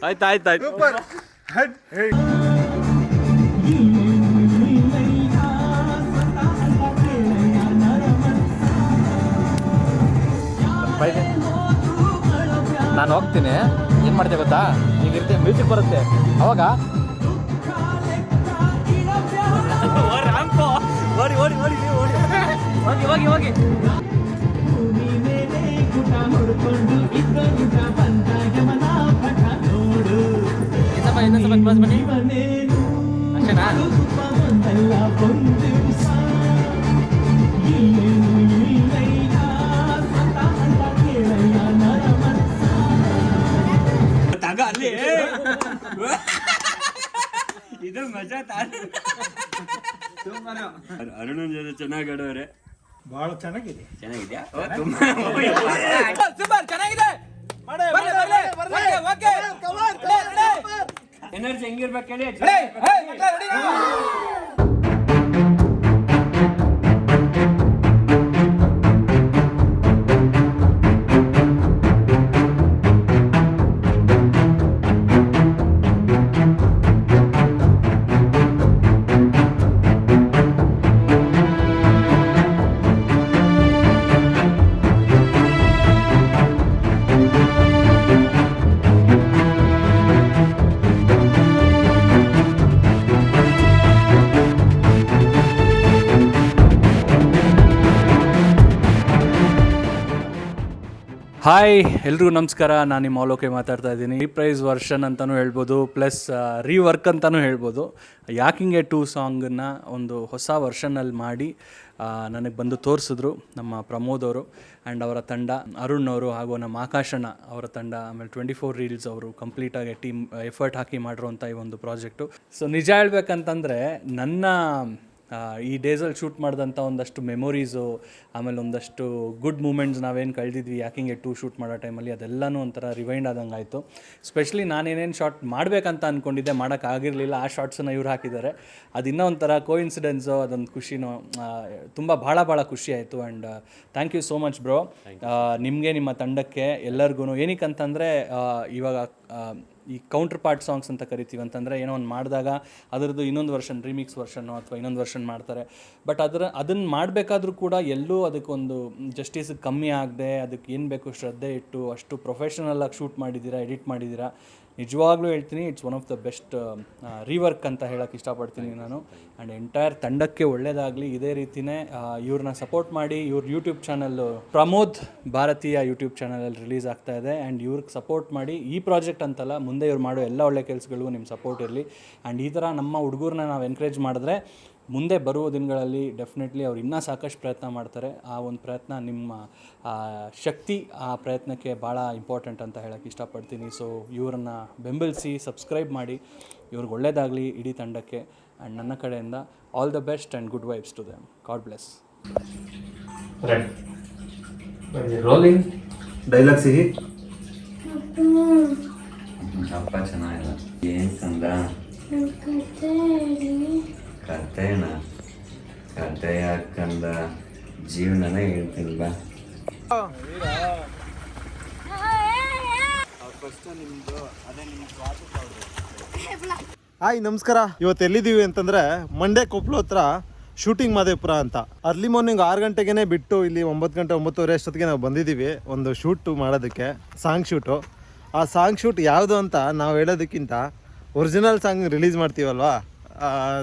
ಆಯ್ತಾಯ್ತಾಯ್ತು. ನಾನು ಹೋಗ್ತೀನಿ. ಏನು ಮಾಡ್ತೇವೆ ಗೊತ್ತಾ, ಈಗ ಇರ್ತೀನಿ, ಮ್ಯೂಸಿಕ್ ಬರುತ್ತೆ ಅವಾಗ ಓಡಿ ಓಡಿ ಓಡಿ ಓಡಿ ಹೋಗಿ ಹೋಗಿ ಹೋಗಿ ಇನ್ನೊಂದು ಬಸ್ ಬನ್ನಿ ಅಷ್ಟೇನಾ? ತಗ ಅಲ್ಲಿ ಇದು ಮಜಾ ಅರುಣನ್ ಜೊತೆ ಚೆನ್ನಾಗಿ ಆಡೋರೆ. ಬಹಳ ಚೆನ್ನಾಗಿದೆ. ಚೆನ್ನಾಗಿದ್ಯಾ? ಚೆನ್ನಾಗಿದೆ. ಎನರ್ಜಿ ಹೆಂಗಿರ್ಬೇಕು ಹೇಳಿ. ಹಾಯ್ ಎಲ್ರಿಗೂ ನಮಸ್ಕಾರ. ನಾನು ನಿಮ್ಮ ಆಲೋಕೆ ಮಾತಾಡ್ತಾ ಇದ್ದೀನಿ. ರೀಪ್ರೈಸ್ ವರ್ಷನ್ ಅಂತಲೂ ಹೇಳ್ಬೋದು, ಪ್ಲಸ್ ರೀವರ್ಕ್ ಅಂತಲೂ ಹೇಳ್ಬೋದು. ಯಾಕಿಂಗೆ 2 ಸಾಂಗನ್ನು ಒಂದು ಹೊಸ ವರ್ಷನಲ್ಲಿ ಮಾಡಿ ನನಗೆ ಬಂದು ತೋರಿಸಿದ್ರು ನಮ್ಮ ಪ್ರಮೋದ್ ಅವರು ಆ್ಯಂಡ್ ಅವರ ತಂಡ, ಅರುಣ್ ಅವರು ಹಾಗೂ ನಮ್ಮ ಆಕಾಶಣ್ಣ ಅವರ ತಂಡ, ಆಮೇಲೆ 24 ರೀಲ್ಸ್ ಅವರು ಕಂಪ್ಲೀಟಾಗಿ ಟೀಮ್ ಎಫರ್ಟ್ ಹಾಕಿ ಮಾಡಿರೋಂಥ ಈ ಒಂದು ಪ್ರಾಜೆಕ್ಟು. ಸೊ ನಿಜ ಹೇಳ್ಬೇಕಂತಂದರೆ ನನ್ನ ಈ ಡೇಸಲ್ಲಿ ಶೂಟ್ ಮಾಡಿದಂಥ ಒಂದಷ್ಟು ಮೆಮೊರೀಸು, ಆಮೇಲೆ ಒಂದಷ್ಟು ಗುಡ್ ಮೂಮೆಂಟ್ಸ್ ನಾವೇನು ಕಳೆದಿದ್ವಿ ಯಾಕಿಂಗೆ 2 ಶೂಟ್ ಮಾಡೋ ಟೈಮಲ್ಲಿ, ಅದೆಲ್ಲನೂ ಒಂಥರ ರಿವೈಂಡ್ ಆದಂಗೆ ಆಯಿತು. ಸ್ಪೆಷಲಿ ನಾನೇನೇನು ಶಾರ್ಟ್ ಮಾಡಬೇಕಂತ ಅಂದ್ಕೊಂಡಿದ್ದೆ, ಮಾಡೋಕ್ಕಾಗಿರಲಿಲ್ಲ, ಆ ಶಾರ್ಟ್ಸನ್ನು ಇವ್ರು ಹಾಕಿದ್ದಾರೆ. ಅದು ಇನ್ನೂ ಒಂಥರ ಕೋಇನ್ಸಿಡೆನ್ಸು, ಅದೊಂದು ಖುಷಿನೂ, ತುಂಬ ಭಾಳ ಖುಷಿ ಆಯಿತು. And thank you so much bro, ನಿಮಗೆ, ನಿಮ್ಮ ತಂಡಕ್ಕೆ, ಎಲ್ಲರಿಗೂ. ಏನಕ್ಕಂತಂದರೆ ಇವಾಗ ಈ ಕೌಂಟರ್ ಪಾರ್ಟ್ ಸಾಂಗ್ಸ್ ಅಂತ ಕರಿತೀವಿ. ಅಂತಂದರೆ ಏನೋ ಒಂದು ಮಾಡಿದಾಗ ಅದರದ್ದು ಇನ್ನೊಂದು ವರ್ಷನ್, ರೀಮಿಕ್ಸ್ ವರ್ಷನ್ನು ಅಥವಾ ಇನ್ನೊಂದು ವರ್ಷನ್ ಮಾಡ್ತಾರೆ. ಬಟ್ ಅದನ್ನು ಮಾಡಬೇಕಾದ್ರೂ ಕೂಡ ಎಲ್ಲೂ ಅದಕ್ಕೊಂದು ಜಸ್ಟಿಸ್ ಕಮ್ಮಿ ಆಗದೆ, ಅದಕ್ಕೆ ಏನು ಬೇಕು ಶ್ರದ್ಧೆ ಇಟ್ಟು ಅಷ್ಟು ಪ್ರೊಫೆಷನಲಾಗಿ ಶೂಟ್ ಮಾಡಿದ್ದೀರಾ, ಎಡಿಟ್ ಮಾಡಿದ್ದೀರಾ. ನಿಜವಾಗ್ಲೂ ಹೇಳ್ತೀನಿ, it's one of the best rework ಅಂತ ಹೇಳೋಕ್ಕೆ ಇಷ್ಟಪಡ್ತೀನಿ ನಾನು. ಆ್ಯಂಡ್ ಎಂಟೈರ್ ತಂಡಕ್ಕೆ ಒಳ್ಳೆಯದಾಗಲಿ. ಇದೇ ರೀತಿಯೇ ಇವ್ರನ್ನ ಸಪೋರ್ಟ್ ಮಾಡಿ. ಇವ್ರ ಯೂಟ್ಯೂಬ್ ಚಾನಲ್ಲು ಪ್ರಮೋದ್ ಭಾರತೀಯ ಯೂಟ್ಯೂಬ್ ಚಾನಲಲ್ಲಿ ರಿಲೀಸ್ ಆಗ್ತಾ ಇದೆ. ಆ್ಯಂಡ್ ಇವ್ರಿಗೆ ಸಪೋರ್ಟ್ ಮಾಡಿ. ಈ ಪ್ರಾಜೆಕ್ಟ್ ಅಂತಲ್ಲ, ಮುಂದೆ ಇವ್ರು ಮಾಡೋ ಎಲ್ಲ ಒಳ್ಳೆ ಕೆಲಸಗಳಿಗೂ ನಿಮ್ಮ ಸಪೋರ್ಟ್ ಇರಲಿ. ಆ್ಯಂಡ್ ಈ ಥರ ನಮ್ಮ ಹುಡುಗರನ್ನ ನಾವು ಎನ್ಕರೇಜ್ ಮಾಡಿದ್ರೆ ಮುಂದೆ ಬರುವ ದಿನಗಳಲ್ಲಿ ಡೆಫಿನೆಟ್ಲಿ ಅವ್ರು ಇನ್ನೂ ಸಾಕಷ್ಟು ಪ್ರಯತ್ನ ಮಾಡ್ತಾರೆ. ಆ ಒಂದು ಪ್ರಯತ್ನ, ನಿಮ್ಮ ಶಕ್ತಿ ಆ ಪ್ರಯತ್ನಕ್ಕೆ ಭಾಳ ಇಂಪಾರ್ಟೆಂಟ್ ಅಂತ ಹೇಳೋಕ್ಕೆ ಇಷ್ಟಪಡ್ತೀನಿ. ಸೊ ಇವರನ್ನು ಬೆಂಬಲಿಸಿ, ಸಬ್ಸ್ಕ್ರೈಬ್ ಮಾಡಿ. ಇವ್ರಿಗೆ ಒಳ್ಳೆಯದಾಗಲಿ ಇಡೀ ತಂಡಕ್ಕೆ. ಆ್ಯಂಡ್ ನನ್ನ ಕಡೆಯಿಂದ all the best and good vibes to them. God bless. Rolling dialogue ಸಿಹಿ ಅಪ್ಪ ಚೆನ್ನಾಗಿಲ್ಲ. ಏನು ಚಂದ ಕಥೆನಾ? ಕಥೆ ಯಾಕಂದ ಜೀವನನೇ ಹೇಳ್ತೀನಿ ಬಾ. ಹಾಯ್ ನಮಸ್ಕಾರ. ಇವತ್ತು ಎಲ್ಲಿದ್ದೀವಿ ಅಂತಂದರೆ ಮಂಡ್ಯ ಕೊಪ್ಪಳು ಹತ್ರ ಶೂಟಿಂಗ್ ಮಾದೇಪುರ ಅಂತ. ಅರ್ಲಿ ಮಾರ್ನಿಂಗ್ 6 ಗಂಟೆಗೆ ಬಿಟ್ಟು ಇಲ್ಲಿ 9 ಗಂಟೆ 9:30 ಅಷ್ಟೊತ್ತಿಗೆ ನಾವು ಬಂದಿದ್ದೀವಿ ಒಂದು ಶೂಟು ಮಾಡೋದಕ್ಕೆ, ಸಾಂಗ್ ಶೂಟು. ಆ ಸಾಂಗ್ ಶೂಟ್ ಯಾವುದು ಅಂತ ನಾವು ಹೇಳೋದಕ್ಕಿಂತ ಒರಿಜಿನಲ್ ಸಾಂಗ್ ರಿಲೀಸ್ ಮಾಡ್ತೀವಲ್ವಾ,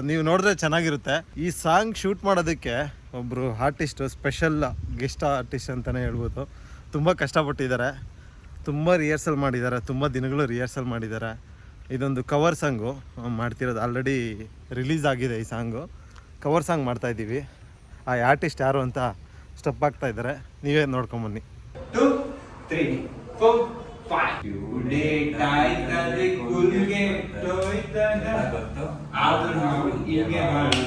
ನೀವು ನೋಡಿದ್ರೆ ಚೆನ್ನಾಗಿರುತ್ತೆ. ಈ ಸಾಂಗ್ ಶೂಟ್ ಮಾಡೋದಕ್ಕೆ ಒಬ್ಬರು ಆರ್ಟಿಸ್ಟು, ಸ್ಪೆಷಲ್ ಗೆಸ್ಟ್ ಆರ್ಟಿಸ್ಟ್ ಅಂತಲೇ ಹೇಳ್ಬೋದು. ತುಂಬ ಕಷ್ಟಪಟ್ಟಿದ್ದಾರೆ, ತುಂಬ ರಿಹರ್ಸಲ್ ಮಾಡಿದ್ದಾರೆ, ತುಂಬ ದಿನಗಳು ರಿಹರ್ಸಲ್ ಮಾಡಿದ್ದಾರೆ. ಇದೊಂದು ಕವರ್ ಸಾಂಗು ಮಾಡ್ತಿರೋದು, ಆಲ್ರೆಡಿ ರಿಲೀಸ್ ಆಗಿದೆ ಈ ಸಾಂಗು. ಕವರ್ ಸಾಂಗ್ ಮಾಡ್ತಾಯಿದ್ದೀವಿ. ಆ ಆರ್ಟಿಸ್ಟ್ ಯಾರು ಅಂತ ಸ್ಟೆಪ್ ಆಗ್ತಾ ಇದ್ದಾರೆ, ನೀವೇ ನೋಡ್ಕೊಂಬನ್ನಿ. 2 3 4 5 ಯುಡೇ ಕಾಯ್ತದೆ ಕುಲ್ಗೆ ತೊಯ್ತದ ಆದ್ರೂ ನಾವು ಹೀಗೆ ಮಾಡಿ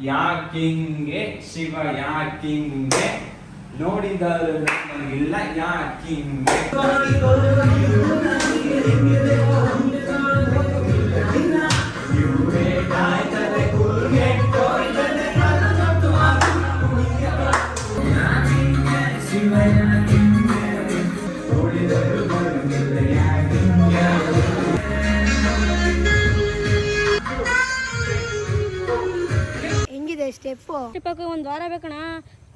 ಯಾಕಿಂಗೆ ಶಿವ ಯಾಕಿಂಗೆ ನೋಡಿದರು ನಮಗಿಲ್ಲ ಯಾಕಿಂಗೆ ಹೆಂಗಿದೆ ಸ್ಟೆಪ್ಪು ಸ್ಟೆಪ್ಪಕ್ಕೆ ಒಂದು ವಾರ ಬೇಕಣ್ಣ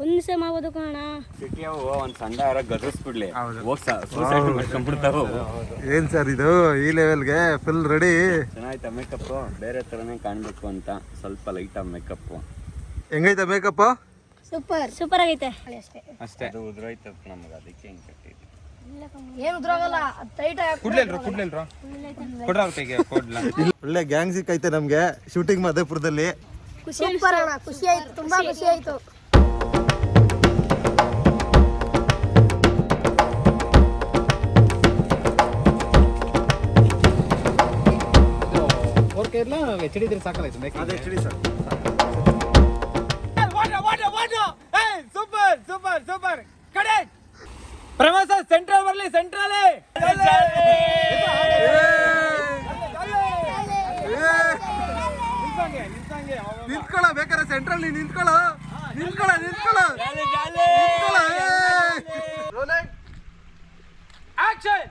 ಒಂದು ಸೇಮ್ ಆಗೋದು ಕಣ ಸಿಟಿ ಅವು ಒಂದು ಸಣ್ಣ ಯಾರ ಗದರಿಸ್ಬಿಡ್ಲಿ ಹೋಗಿ ಸೂಸೈಡ್ ಮಾಡ್ಕೊಂಡ್ಬಿಡ್ತಾವು. ಏನ್ ಸರ್ ಇದು ಈ ಲೆವೆಲ್ಗೆ ಫುಲ್ ರೆಡಿ? ಚೆನ್ನಾಯ್ತಾ ಮೇಕಪ್? ಬೇರೆ ಥರನೇ ಕಾಣಬೇಕು ಅಂತ ಸ್ವಲ್ಪ ಲೈಟ್ ಮೇಕಪ್. ಹೆಂಗೈತೆ ಮೇಕಪ್? ಸೂಪರ್ ಆಗೈತೆ ಅಷ್ಟೇ. ಅದು ಉದುರೋಯ್ತಪ್ಪ ನಮಗೆ, ಅದಕ್ಕೆ ಹಿಂಗೆ ಕಟ್ಟಿದ್ದು. ಏನು ಉದ್ರಾಗಲ್ಲ ಟೈಟ್ ಒಳ್ಳೆ ಗ್ಯಾಂಗ್ ಸಿಕ್ಕೈತೆ ನಮ್ಗೆ ಶೂಟಿಂಗ್ ಮಧುಪುರದಲ್ಲಿ. ಸೂಪರ್ ಅಣ್ಣ, ಖುಷಿ ಆಯ್ತು, ತುಂಬಾ ಖುಷಿ ಆಯ್ತು. ಸೂಪರ್ ಕಡೆ ಪ್ರವಾಸ ಸೆಂಟ್ರಲ್ ಬರ್ಲಿ, ಸೆಂಟ್ರಲ್ ನಿಂತ್ಕೊಳ್ಳ ಬೇಕಾದ್ರೆ ಸೆಂಟ್ರಲ್ ನಿಂತ್ಕೊಳ್ಳ. ಆಕ್ಷನ್.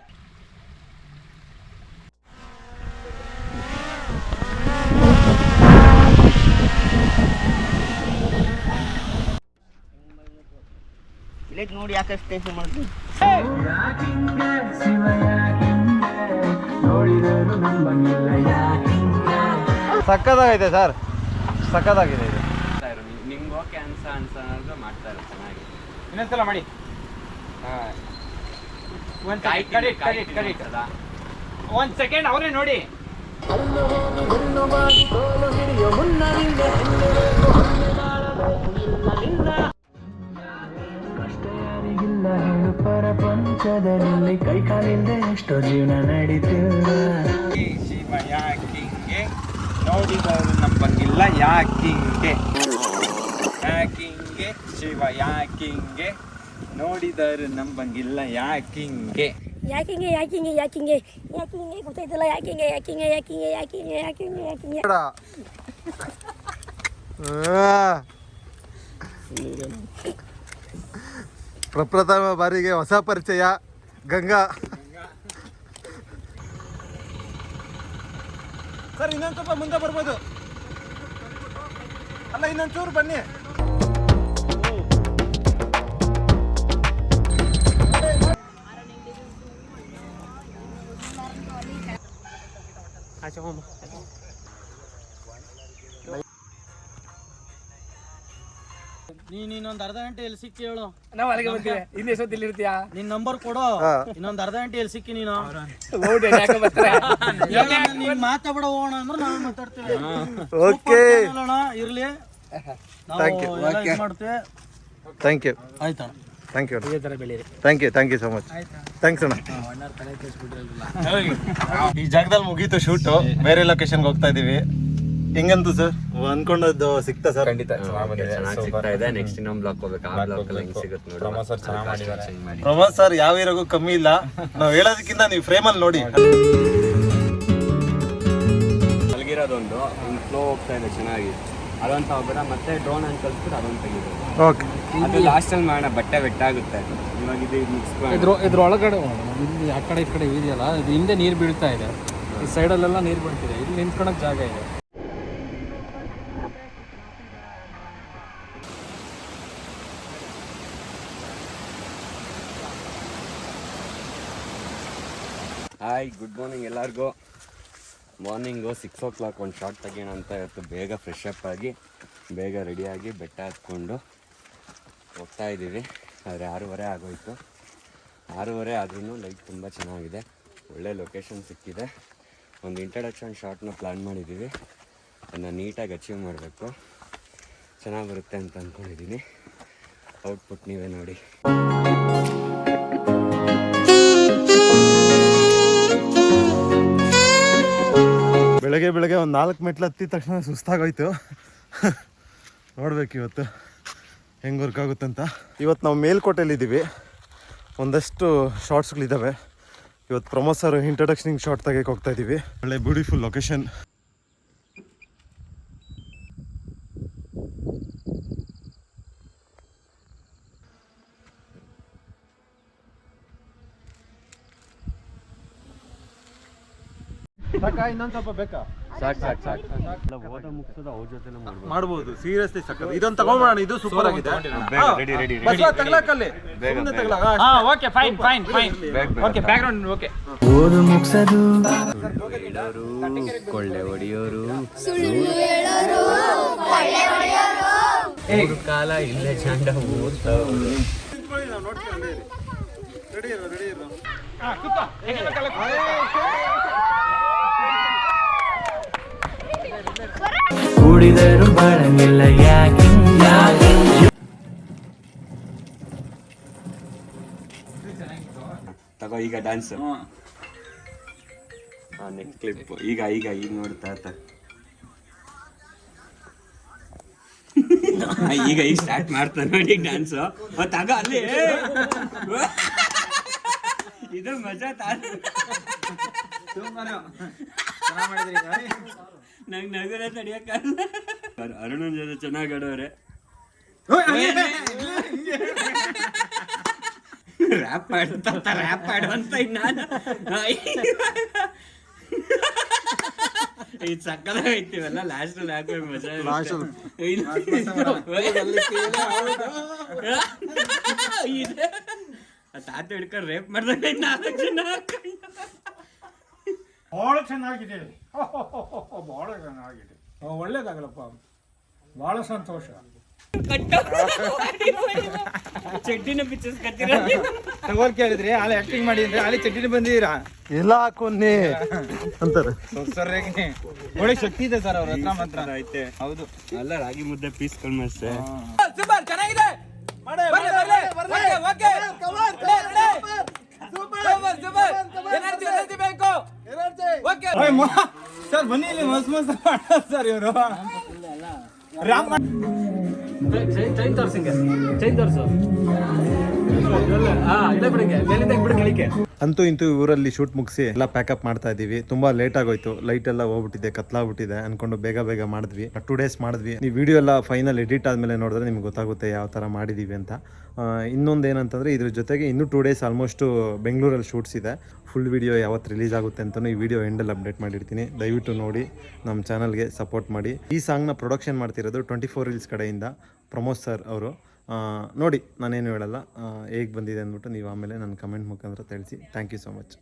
ನೋಡಿ ಯಾಕೆ ಟೆನ್ಷನ್ ಮಾಡ್ತೀವಿ. ಸಕ್ಕದಾಗೈತೆ ಸರ್, ಸಕ್ಕದಾಗಿದೆ ಇದು. ನಿಮ್ಗೆ ಓಕೆ ಅನ್ಸೋದು ಮಾಡ್ತಾ ಇರೋ ಚೆನ್ನಾಗಿ. ಇನ್ನೊಂದ್ಸಲ ಮಾಡಿ. ಒಂದ್ ಸೆಕೆಂಡ್ ಅವರೇ ನೋಡಿ. ಪ್ರಪಂಚದಲ್ಲಿ ಕೈ ಕಾಲಿಂದ ಎಷ್ಟೋ ಜೀವನ ನಡೀತು. ಶಿವ ಯಾಕಿಂಗೆ ನೋಡಿದವರು ನಂಬಂಗಿಲ್ಲ ಯಾಕಿಂಗೆ ಶಿವ ಯಾಕಿಂಗೆ ನೋಡಿದವರು ನಂಬಂಗಿಲ್ಲ ಯಾಕಿಂಗೆ ಗೊತ್ತಾಯ್ತಲ್ಲ ಯಾಕಿಂಗೆ ಪ್ರಪ್ರಥಮ ಬಾರಿಗೆ ಹೊಸ ಪರಿಚಯ ಗಂಗಾ. ಸರ್ ಇನ್ನೊಂದು ಸ್ವಲ್ಪ ಮುಂದೆ ಬರ್ಬೋದು ಅಲ್ಲ, ಇನ್ನೊಂದು ಚೂರು ಬನ್ನಿ. ನೀನೊಂದು ಅರ್ಧ ಗಂಟೆ ಎಲ್ಲಿ ಸಿಕ್ಕಿ ಹೇಳು. ನಾವು ಅಲ್ಲಿಗೆ ಬರ್ತೀವಿ. ಇನ್ನೇ ಸೊತ್ತಿಲ್ಲಿ ಇರ್ತೀಯಾ? ನಿನ್ ನಂಬರ್ ಕೊಡು. ಇನ್ನೊಂದು ಅರ್ಧ ಗಂಟೆ ಎಲ್ಲಿ ಸಿಕ್ಕಿ ನೀನು. ನೀನ್ ಮಾತಾಡ ಹೋಗೋಣ ಅಂದ್ರೆ ನಾವು ಮಾತಾಡ್ತೀವಿ. ಓಕೆ ಇರ್ಲಿ, Thank you. ಮಾಡ್ತೇವೆ. Thank you. ಆಯ್ತಾ? Thank you thank you so much. Thanks ಅಣ್ಣ. ಈ ಜಾಗದಲ್ಲಿ ಮುಗೀತು ಶೂಟು, ಬೇರೆ ಲೊಕೇಶನ್ಗೆ ಹೋಗ್ತಾ ಇದೀವಿ. ಹೆಂಗಂತು ಸರ್ ಅನ್ಕೊಂಡದ್ದು ಸಿಕ್ತಾ ಸರ್? ಖಂಡಿತ ಚೆನ್ನಾಗಿ ಸಿಗ್ತಾ ಇದೆ. ನೆಕ್ಸ್ಟ್ ಇನ್ನೊಂದು ಬ್ಲಾಕ್ ಹೋಗ್ಬೇಕು. ಆ ಬ್ಲಾಕ್ ಅಲ್ಲಿ ಹೆಂಗ್ ಸಿಗುತ್ತೆ ನೋಡಿ. ಪ್ರಮೋದ್ ಸರ್ ಯಾವ ಹೀರೋಗೂ ಕಮ್ಮಿ ಇಲ್ಲ. ನಾವು ಹೇಳೋದಕ್ಕಿಂತ ನೀವು ಫ್ರೇಮಲ್ಲಿ ನೋಡಿ. ಮಲಗಿರೋದೊಂದು ಫ್ಲೋ ಹೋಗ್ತಾ ಇದೆ ಚೆನ್ನಾಗಿ. ಅದೊಂದು ತಗೋಬೇಡ, ಮತ್ತೆ ಡ್ರೋನ್ ಅಂತ ಕಲ್ಸ್ಬಿಟ್ಟು ಅದೊಂದು ತೆಗಿಬೋದು. ಓಕೆ, ಅದು ಲಾಸ್ಟಲ್ಲಿ ಮಾಡೋಣ, ಬಟ್ಟೆ ಬೆಟ್ಟಾಗುತ್ತೆ. ಇವಾಗ ಇದು ಮಿಕ್ಸ್ ಇದ್ರೊಳಗಡೆ ಇಲ್ಲಿ ಆ ಕಡೆ ಈ ಕಡೆ ಇದೆಯಲ್ಲ, ಇದು ಹಿಂದೆ ನೀರು ಬೀಳ್ತಾ ಇದೆ. ಈ ಸೈಡಲ್ಲೆಲ್ಲ ನೀರು ಬೀಳ್ತಿದೆ. ಇಲ್ಲಿ ನಿಂತ್ಕೊಳಕ್ಕೆ ಜಾಗ ಇದೆ. ಹಾಯ್, ಗುಡ್ ಮಾರ್ನಿಂಗ್ ಎಲ್ಲರಿಗೂ. ಮಾರ್ನಿಂಗು 6 o'clock ಒಂದು ಶಾರ್ಟ್ ತೆಗೋಣ ಅಂತ ಇವತ್ತು ಬೇಗ ಫ್ರೆಶ್ ಅಪ್ ಆಗಿ ಬೇಗ ರೆಡಿಯಾಗಿ ಬೆಟ್ಟ ಹತ್ಕೊಂಡು ಹೋಗ್ತಾ ಇದ್ದೀವಿ. ಆದರೆ 6:30 ಆಗೋಯ್ತು. 6:30 ಆದ್ರೂ ಲೈಟ್ ತುಂಬ ಚೆನ್ನಾಗಿದೆ. ಒಳ್ಳೆ ಲೊಕೇಶನ್ ಸಿಕ್ಕಿದೆ. ಒಂದು ಇಂಟ್ರಡಕ್ಷನ್ ಶಾರ್ಟ್ನ ಪ್ಲ್ಯಾನ್ ಮಾಡಿದ್ದೀವಿ. ಅದನ್ನು ನೀಟಾಗಿ ಅಚೀವ್ ಮಾಡಬೇಕು. ಚೆನ್ನಾಗಿ ಬರುತ್ತೆ ಅಂತ ಅಂದ್ಕೊಂಡಿದ್ದೀನಿ. ಔಟ್ಪುಟ್ ನೀವೇ ನೋಡಿ. ಬೆಳಗ್ಗೆ ಒಂದು 4 ಮೆಟ್ಲು ಹತ್ತಿದ ತಕ್ಷಣ ಸುಸ್ತಾಗೋಯ್ತು. ನೋಡ್ಬೇಕು ಇವತ್ತು ಹೆಂಗೆ ವರ್ಕ್ ಆಗುತ್ತಂತ. ಇವತ್ತು ನಾವು ಮೇಲ್ಕೋಟೆಯಲ್ಲಿದ್ದೀವಿ, ಒಂದಷ್ಟು ಶಾರ್ಟ್ಸ್ಗಳಿದ್ದಾವೆ. ಇವತ್ತು ಪ್ರಮೋದ್ ಸರ್ ಇಂಟ್ರಡಕ್ಷನಿಂಗ್ ಶಾರ್ಟ್ ತೆಗೆಯಕ್ಕೆ ಹೋಗ್ತಾ ಇದ್ದೀವಿ. ಒಳ್ಳೆ ಬ್ಯೂಟಿಫುಲ್ ಲೊಕೇಶನ್. ಇನ್ನೊಂದು ಸ್ವಲ್ಪ ಬೇಕಾ? ಮಾಡ್ಬೋದು, ಸೀರಿಯಸ್ಲಿ ಸಕ್ಕತ್. ಇದೊಂದು ತಗೊಂಡ್ಬಿಡೋಣ, ಇದು ಸೂಪರ್ ಆಗಿದೆ. Okay fine fine fine okay background okay. ಓದು ಮುಗ್ಸದು ಕೊಳ್ಳೆ ಹೊಡಿಯೋರು ಕಾಲ ಇಲ್ಲೇ ಚಂಡ ಓದ್ತವ್ರು. ಕುಡಿದರು ಬಾಳಂಗಿಲ್ಲ ಯಾಕೆ ತಗೋ ಈಗ ಡ್ಯಾನ್ಸ್. ನೆಕ್ಸ್ಟ್ ಕ್ಲಿಪ್ ಈಗ ಈಗ ಈಗ ನೋಡ್ತಾ ಈಗ ಈಗ ಸ್ಟಾರ್ಟ್ ಮಾಡ್ತಾ ನೋಡಿ ಡ್ಯಾನ್ಸು. ತಗ ಅಲ್ಲಿ ಇದು ಮಜಾ ನಂಗೆ ನಗರ ತಡಿಯಕ್ಕಾಗಲ್ಲ. ಅರುಣನ್ ಜೊತೆ ಚೆನ್ನಾಗಿ ಆಡೋರೆ. ರ್ಯಾಪ್ ಆಡು ಅಂತ ನಾನು ಇದು ಸಕ್ಕದಾಗೈತಿವಲ್ಲ ಲಾಸ್ಟ್ ಅಲ್ಲಿ ಹಾಕೋ ಮಜಾ. ತಾತ ಹಿಡ್ಕೊಂಡು ರೇಪ್ ಮಾಡ್ದಂಗೆ 4 ಜನ ಭಾಳ ಚೆನ್ನಾಗಿದೆ, ಭಾಳ ಚೆನ್ನಾಗಿದೆ, ಒಳ್ಳೇದಾಗಲಪ್ಪ, ಭಾಳ ಸಂತೋಷ. ಚಡ್ಡಿನ ಪಿಕ್ಚರ್ಸ್ ತಗೋರ್ ಕೇಳಿದ್ರಿ ಅಲ್ಲಿ ಆಕ್ಟಿಂಗ್ ಮಾಡಿದ್ರಿ ಅಲ್ಲಿ ಚಡ್ಡಿನ ಬಂದಿದ್ದೀರಾ ಎಲ್ಲ ಹಾಕೊನ್ನಿ ಅಂತಾರೆ. ಒಳ್ಳೆ ಶಕ್ತಿ ಇದೆ ಸರ್ ಅವ್ರ ಹತ್ರ ಮಾತ್ರ. ಐತೆ ಹೌದು, ಎಲ್ಲ ರಾಗಿ ಮುದ್ದೆ ಪೀಸ್ ಕಳ್ಮಷ್ಟೇ. ಸೂಪರ್ ಚೆನ್ನಾಗಿದೆ. ಸರ್ ಬನ್ನಿ ಇಲ್ಲಿ ಮಸ್ತ್ ಮಸ್ತ್ ಸರ್ ಇವರು ಚೈನ್ ತೋರ್ಸಿಂಗೆ ಚೈನ್ ತೋರ್ಸು. ಇಲ್ಲ ಬಿಡಿಗೆ ಮೇಲಿಂದ ಬಿಡು ಕೆಳಕ್ಕೆ. ಅಂತೂ ಇಂತೂ ಊರಲ್ಲಿ ಶೂಟ್ ಮುಗಿಸಿ ಎಲ್ಲ ಪ್ಯಾಕಪ್ ಮಾಡ್ತಾ ಇದ್ದೀವಿ. ತುಂಬ ಲೇಟ್ ಆಗೋಯ್ತು, ಲೈಟ್ ಎಲ್ಲ ಹೋಗ್ಬಿಟ್ಟಿದೆ, ಕತ್ಲಾಗ್ಬಿಟ್ಟಿದೆ ಅನ್ಕೊಂಡು ಬೇಗ ಬೇಗ ಮಾಡಿದ್ವಿ. 2 days ಮಾಡಿದ್ವಿ. ಈ ವಿಡಿಯೋ ಎಲ್ಲ ಫೈನಲ್ ಎಡಿಟ್ ಆದಮೇಲೆ ನೋಡಿದ್ರೆ ನಿಮ್ಗೆ ಗೊತ್ತಾಗುತ್ತೆ ಯಾವ ಥರ ಮಾಡಿದ್ದೀವಿ ಅಂತ. ಇನ್ನೊಂದು ಏನಂತಂದರೆ ಇದ್ರ ಜೊತೆಗೆ ಇನ್ನೂ 2 days ಆಲ್ಮೋಸ್ಟು ಬೆಂಗಳೂರಲ್ಲಿ ಶೂಟ್ಸ್ ಇದೆ. ಫುಲ್ ವಿಡಿಯೋ ಯಾವತ್ತು ರಿಲೀಸ್ ಆಗುತ್ತೆ ಅಂತಲೂ ಈ ವಿಡಿಯೋ ಎಂಡಲ್ಲಿ ಅಪ್ಡೇಟ್ ಮಾಡಿರ್ತೀನಿ. ದಯವಿಟ್ಟು ನೋಡಿ, ನಮ್ಮ ಚಾನಲ್ಗೆ ಸಪೋರ್ಟ್ ಮಾಡಿ. ಈ ಸಾಂಗ್ನ ಪ್ರೊಡಕ್ಷನ್ ಮಾಡ್ತಿರೋದು 24 Reels ಕಡೆಯಿಂದ ಪ್ರಮೋದ್ ಸರ್ ಅವರು. ನೋಡಿ, ನಾನೇನು ಹೇಳಲ್ಲ, ಹೇಗೆ ಬಂದಿದೆ ಅಂದ್ಬಿಟ್ಟು ನೀವು ಆಮೇಲೆ ನನ್ನ ಕಮೆಂಟ್ ಮುಖಾಂತರ ತಿಳಿಸಿ. Thank you so much.